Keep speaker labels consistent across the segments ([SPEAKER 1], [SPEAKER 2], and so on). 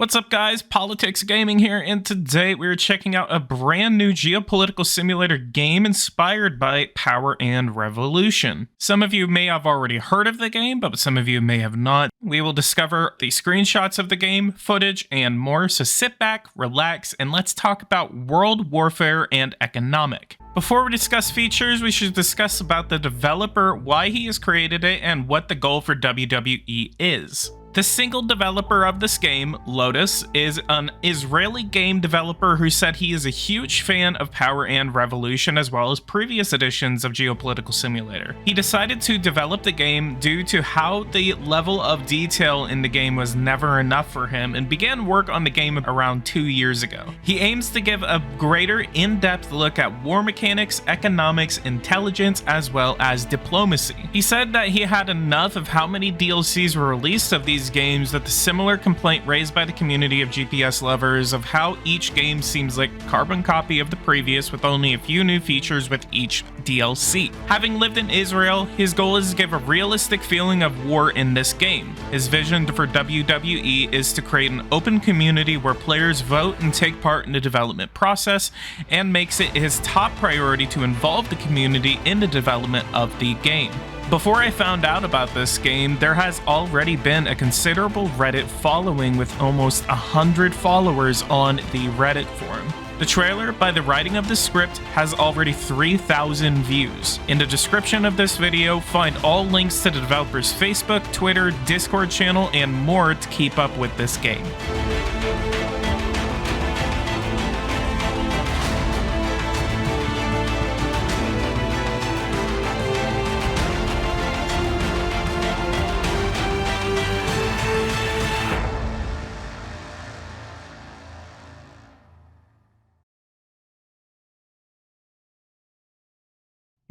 [SPEAKER 1] What's up guys, PoliticsGaming here, and today we're checking out a brand new geopolitical simulator game inspired by Power and Revolution. Some of you may have already heard of the game, but some of you may have not. We will discover the screenshots of the game, footage, and more, so sit back, relax, and let's talk about world warfare and economic. Before we discuss features, we should discuss about the developer, why he has created it, and what the goal for WWE is. The single developer of this game, Lotus, is an Israeli game developer who said he is a huge fan of Power and Revolution as well as previous editions of Geopolitical Simulator. He decided to develop the game due to how the level of detail in the game was never enough for him and began work on the game around 2 years ago. He aims to give a greater in-depth look at war mechanics, economics, intelligence, as well as diplomacy. He said that he had enough of how many DLCs were released of these games that the similar complaint raised by the community of GPS lovers of how each game seems like a carbon copy of the previous with only a few new features with each DLC. Having lived in Israel, his goal is to give a realistic feeling of war in this game. His vision for WWE is to create an open community where players vote and take part in the development process, and makes it his top priority to involve the community in the development of the game. Before I found out about this game, there has already been a considerable Reddit following with almost 100 followers on the Reddit forum. The trailer, by the writing of the script, has already 3,000 views. In the description of this video, find all links to the developer's Facebook, Twitter, Discord channel, and more to keep up with this game.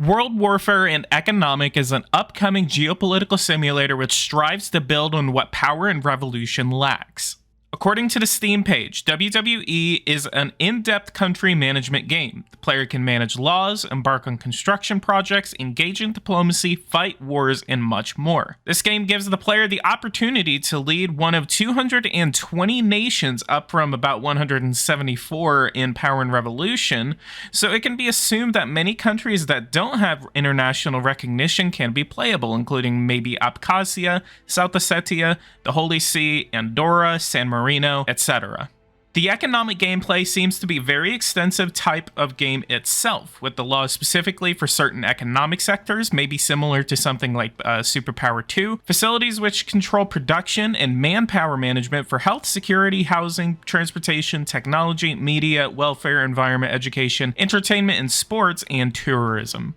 [SPEAKER 1] World Warfare and Economic is an upcoming geopolitical simulator which strives to build on what Power and Revolution lacks. According to the Steam page, WWE is an in-depth country management game. The player can manage laws, embark on construction projects, engage in diplomacy, fight wars, and much more. This game gives the player the opportunity to lead one of 220 nations, up from about 174 in Power and Revolution, so it can be assumed that many countries that don't have international recognition can be playable, including maybe Abkhazia, South Ossetia, the Holy See, Andorra, San Marino, etc. The economic gameplay seems to be a very extensive type of game itself, with the laws specifically for certain economic sectors, maybe similar to something like Superpower 2, facilities which control production and manpower management for health, security, housing, transportation, technology, media, welfare, environment, education, entertainment and sports, and tourism.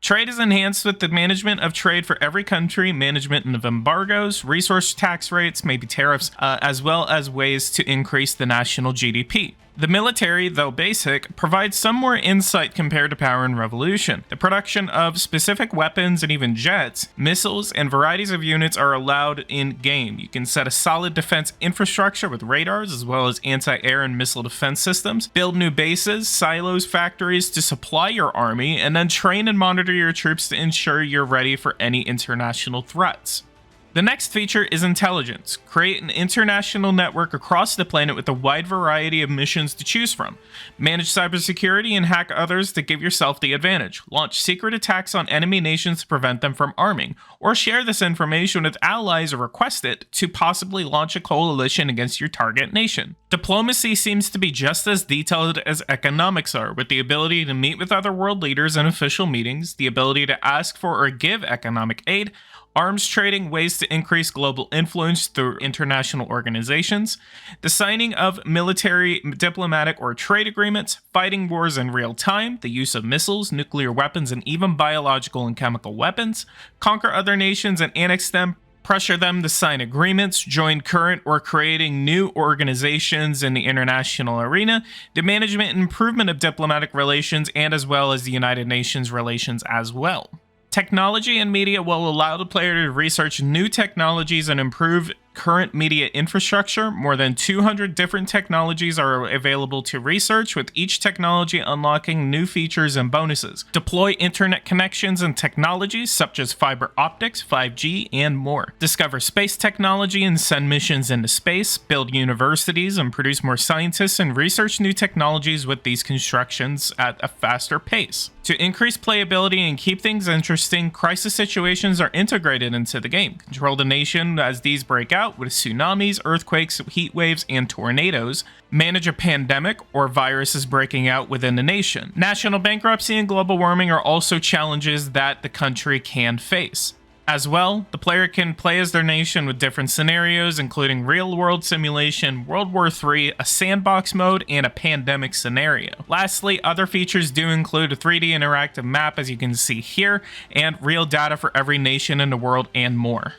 [SPEAKER 1] Trade is enhanced with the management of trade for every country, management of embargoes, resource tax rates, maybe tariffs, as well as ways to increase the national GDP. The military, though basic, provides some more insight compared to Power and Revolution. The production of specific weapons and even jets, missiles, and varieties of units are allowed in-game. You can set a solid defense infrastructure with radars as well as anti-air and missile defense systems, build new bases, silos, factories to supply your army, and then train and monitor your troops to ensure you're ready for any international threats. The next feature is intelligence. Create an international network across the planet with a wide variety of missions to choose from. Manage cybersecurity and hack others to give yourself the advantage. Launch secret attacks on enemy nations to prevent them from arming, or share this information with allies or request it to possibly launch a coalition against your target nation. Diplomacy seems to be just as detailed as economics are, with the ability to meet with other world leaders in official meetings, the ability to ask for or give economic aid, arms trading, ways to increase global influence through international organizations, the signing of military, diplomatic, or trade agreements, fighting wars in real time, the use of missiles, nuclear weapons, and even biological and chemical weapons, conquer other nations and annex them, pressure them to sign agreements, join current or creating new organizations in the international arena, the management and improvement of diplomatic relations, and as well as the United Nations relations as well. Technology and media will allow the player to research new technologies and improve current media infrastructure. More than 200 different technologies are available to research, with each technology unlocking new features and bonuses. Deploy internet connections and technologies such as fiber optics, 5G, and more. Discover space technology and send missions into space. Build universities and produce more scientists and research new technologies with these constructions at a faster pace. To increase playability and keep things interesting, crisis situations are integrated into the game. Control the nation as these break out with tsunamis, earthquakes, heat waves, and tornadoes. Manage a pandemic or viruses breaking out within the nation. National bankruptcy and global warming are also challenges that the country can face. As well, the player can play as their nation with different scenarios, including real-world simulation, World War III, a sandbox mode, and a pandemic scenario. Lastly, other features do include a 3D interactive map, as you can see here, and real data for every nation in the world, and more.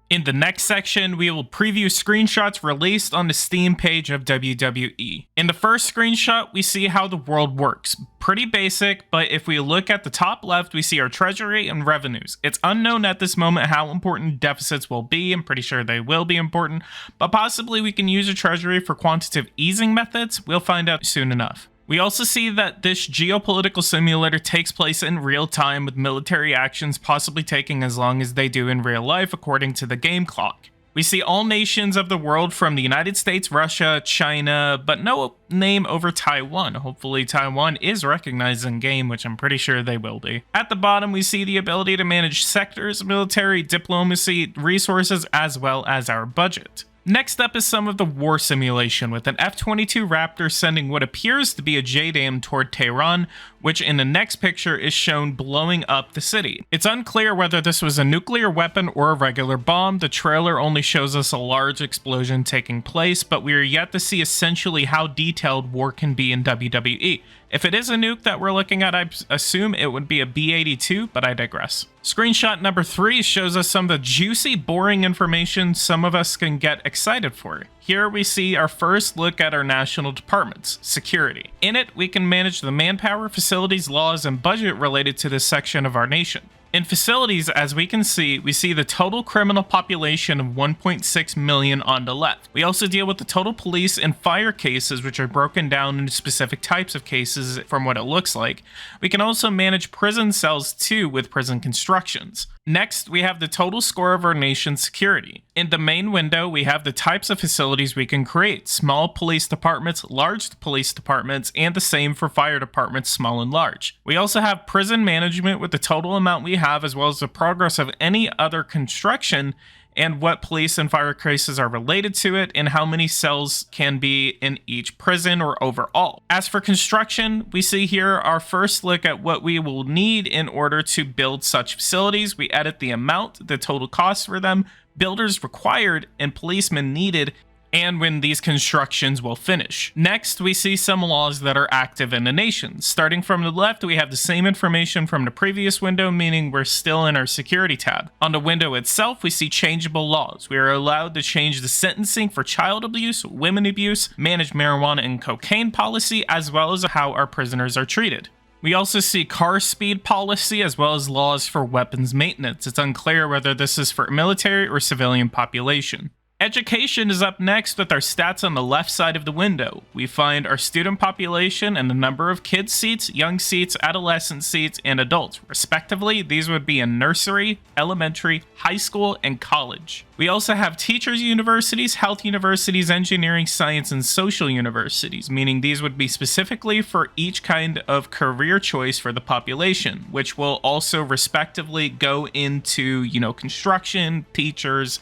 [SPEAKER 1] In the next section, we will preview screenshots released on the Steam page of WWE. In the first screenshot, we see how the world works. Pretty basic, but if we look at the top left, we see our treasury and revenues. It's unknown at this moment how important deficits will be. I'm pretty sure they will be important, but possibly we can use a treasury for quantitative easing methods. We'll find out soon enough. We also see that this geopolitical simulator takes place in real time, with military actions possibly taking as long as they do in real life according to the game clock. We see all nations of the world from the United States, Russia, China, but no name over Taiwan. Hopefully Taiwan is recognized in game, which I'm pretty sure they will be. At the bottom, we see the ability to manage sectors, military, diplomacy, resources, as well as our budget. Next up is some of the war simulation, with an F-22 Raptor sending what appears to be a JDAM toward Tehran, which in the next picture is shown blowing up the city. It's unclear whether this was a nuclear weapon or a regular bomb. The trailer only shows us a large explosion taking place, but we are yet to see essentially how detailed war can be in WWE. If it is a nuke that we're looking at, I assume it would be a B-82, but I digress. Screenshot number 3 shows us some of the juicy, boring information some of us can get excited for. Here we see our first look at our national departments, security. In it, we can manage the manpower, facilities, laws, and budget related to this section of our nation. In facilities, as we can see, we see the total criminal population of 1.6 million on the left. We also deal with the total police and fire cases, which are broken down into specific types of cases from what it looks like. We can also manage prison cells too, with prison constructions. Next, we have the total score of our nation's security. In the main window, we have the types of facilities we can create: small police departments, large police departments, and the same for fire departments, small and large. We also have prison management with the total amount we have, as well as the progress of any other construction and what police and fire cases are related to it, and how many cells can be in each prison or overall. As for construction, we see here our first look at what we will need in order to build such facilities. We edit the amount, the total cost for them, builders required, and policemen needed, and when these constructions will finish. Next, we see some laws that are active in the nation. Starting from the left, we have the same information from the previous window, meaning we're still in our security tab. On the window itself, we see changeable laws. We are allowed to change the sentencing for child abuse, women abuse, manage marijuana and cocaine policy, as well as how our prisoners are treated. We also see car speed policy, as well as laws for weapons maintenance. It's unclear whether this is for military or civilian population. Education is up next with our stats on the left side of the window. We find our student population and the number of kids seats, young seats, adolescent seats, and adults. Respectively, these would be in nursery, elementary, high school, and college. We also have teachers universities, health universities, engineering, science, and social universities, meaning these would be specifically for each kind of career choice for the population, which will also respectively go into, construction, teachers,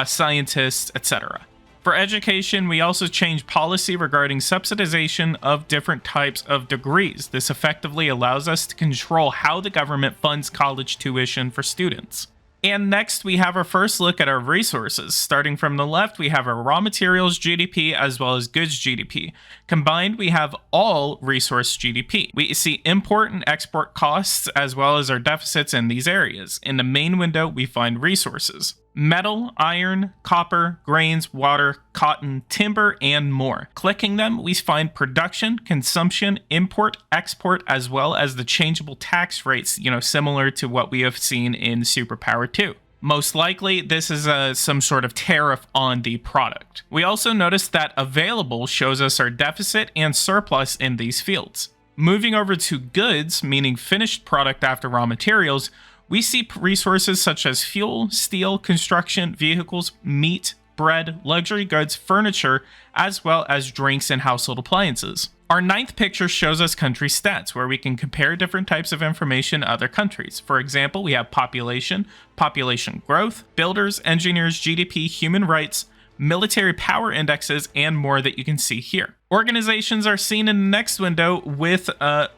[SPEAKER 1] scientists, etc. For education, we also changed policy regarding subsidization of different types of degrees. This effectively allows us to control how the government funds college tuition for students. And next, we have our first look at our resources. Starting from the left, we have our raw materials GDP as well as goods GDP. Combined, we have all resource GDP. We see import and export costs as well as our deficits in these areas. In the main window, we find resources. metal, iron, copper, grains, water, cotton, timber, and more. Clicking them, we find production, consumption, import, export, as well as the changeable tax rates, similar to what we have seen in Superpower 2. Most likely, this is some sort of tariff on the product. We also notice that available shows us our deficit and surplus in these fields. Moving over to goods, meaning finished product after raw materials, we see resources such as fuel, steel, construction, vehicles, meat, bread, luxury goods, furniture, as well as drinks and household appliances. Our ninth picture shows us country stats, where we can compare different types of information in other countries. For example, we have population, population growth, builders, engineers, GDP, human rights, military power indexes, and more that you can see here. Organizations are seen in the next window with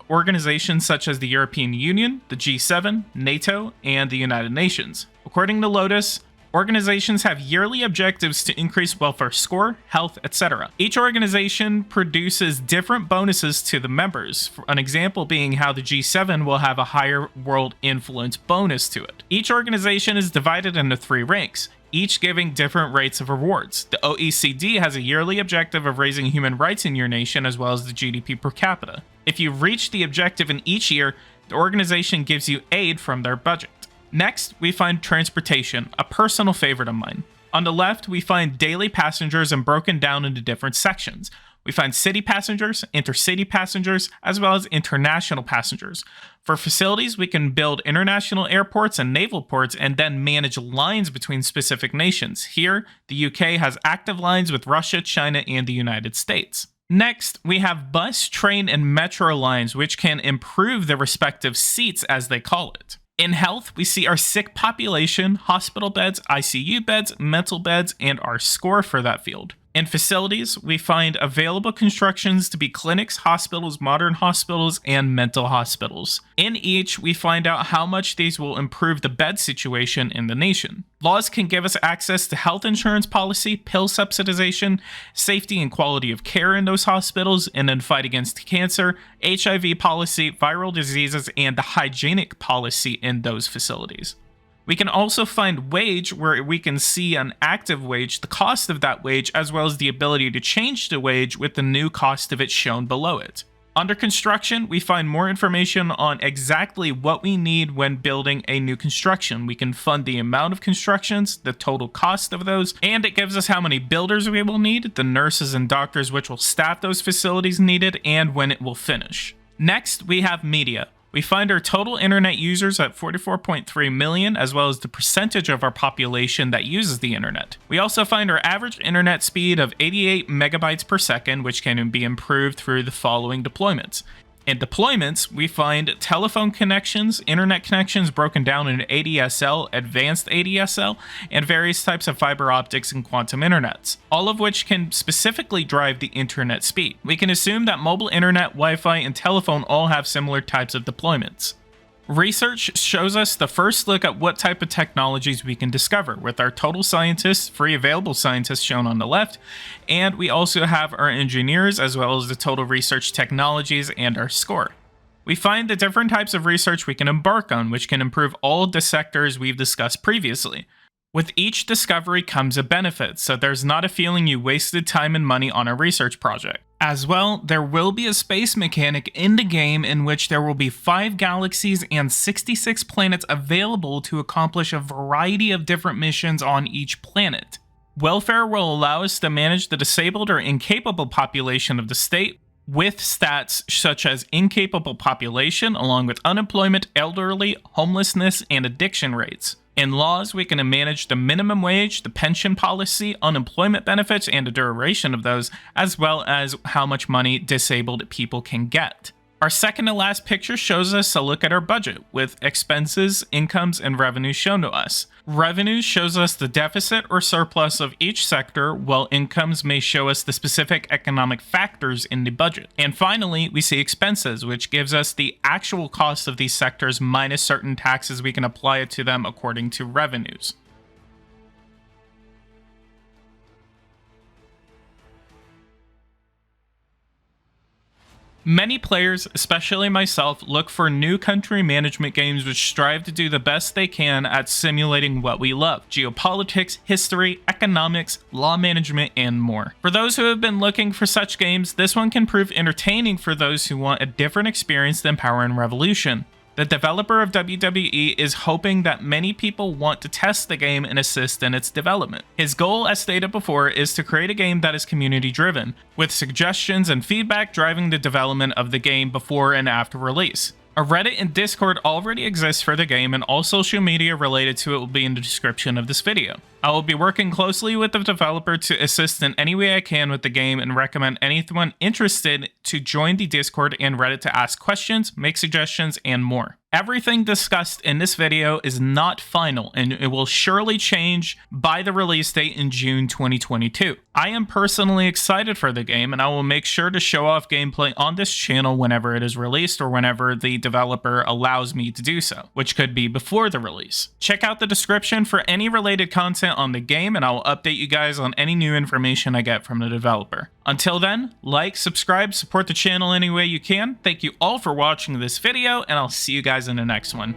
[SPEAKER 1] organizations such as the European Union, the G7, NATO, and the United Nations. According to Lotus, organizations have yearly objectives to increase welfare score, health, etc. Each organization produces different bonuses to the members, an example being how the G7 will have a higher world influence bonus to it. Each organization is divided into 3 ranks, each giving different rates of rewards. The OECD has a yearly objective of raising human rights in your nation as well as the GDP per capita. If you reach the objective in each year, the organization gives you aid from their budget. Next, we find transportation, a personal favorite of mine. On the left, we find daily passengers and broken down into different sections. We find city passengers, intercity passengers, as well as international passengers. For facilities, we can build international airports and naval ports and then manage lines between specific nations. Here, the UK has active lines with Russia, China, and the United States. Next, we have bus, train, and metro lines, which can improve the respective seats, as they call it. In health, we see our sick population, hospital beds, ICU beds, mental beds, and our score for that field. In facilities, we find available constructions to be clinics, hospitals, modern hospitals, and mental hospitals. In each, we find out how much these will improve the bed situation in the nation. Laws can give us access to health insurance policy, pill subsidization, safety and quality of care in those hospitals, and then fight against cancer, HIV policy, viral diseases, and the hygienic policy in those facilities. We can also find wage, where we can see an active wage, the cost of that wage, as well as the ability to change the wage with the new cost of it shown below it. Under construction, we find more information on exactly what we need when building a new construction. We can fund the amount of constructions, the total cost of those, and it gives us how many builders we will need, the nurses and doctors which will staff those facilities needed, and when it will finish. Next, we have media. We find our total internet users at 44.3 million, as well as the percentage of our population that uses the internet. We also find our average internet speed of 88 megabytes per second, which can be improved through the following deployments. In deployments, we find telephone connections, internet connections broken down into ADSL, advanced ADSL, and various types of fiber optics and quantum internets, all of which can specifically drive the internet speed. We can assume that mobile internet, Wi-Fi, and telephone all have similar types of deployments. Research shows us the first look at what type of technologies we can discover, with our total scientists, free available scientists shown on the left, and we also have our engineers as well as the total research technologies and our score. We find the different types of research we can embark on, which can improve all of the sectors we've discussed previously. With each discovery comes a benefit, so there's not a feeling you wasted time and money on a research project. As well, there will be a space mechanic in the game in which there will be 5 galaxies and 66 planets available to accomplish a variety of different missions on each planet. Welfare will allow us to manage the disabled or incapable population of the state, with stats such as incapable population, along with unemployment, elderly, homelessness, and addiction rates. In laws, we can manage the minimum wage, the pension policy, unemployment benefits, and the duration of those, as well as how much money disabled people can get. Our second to last picture shows us a look at our budget, with expenses, incomes, and revenues shown to us. Revenues shows us the deficit or surplus of each sector, while incomes may show us the specific economic factors in the budget. And finally, we see expenses, which gives us the actual cost of these sectors minus certain taxes we can apply it to them according to revenues. Many players, especially myself, look for new country management games which strive to do the best they can at simulating what we love: geopolitics, history, economics, law management, and more. For those who have been looking for such games, this one can prove entertaining for those who want a different experience than Power and Revolution. The developer of WWE is hoping that many people want to test the game and assist in its development. His goal, as stated before, is to create a game that is community driven, with suggestions and feedback driving the development of the game before and after release. A Reddit and Discord already exists for the game, and all social media related to it will be in the description of this video. I will be working closely with the developer to assist in any way I can with the game and recommend anyone interested to join the Discord and Reddit to ask questions, make suggestions, and more. Everything discussed in this video is not final, and it will surely change by the release date in June 2022. I am personally excited for the game, and I will make sure to show off gameplay on this channel whenever it is released or whenever the developer allows me to do so, which could be before the release. Check out the description for any related content on the game, and I will update you guys on any new information I get from the developer. Until then, like, subscribe, support the channel any way you can. Thank you all for watching this video, and I'll see you guys in the next one.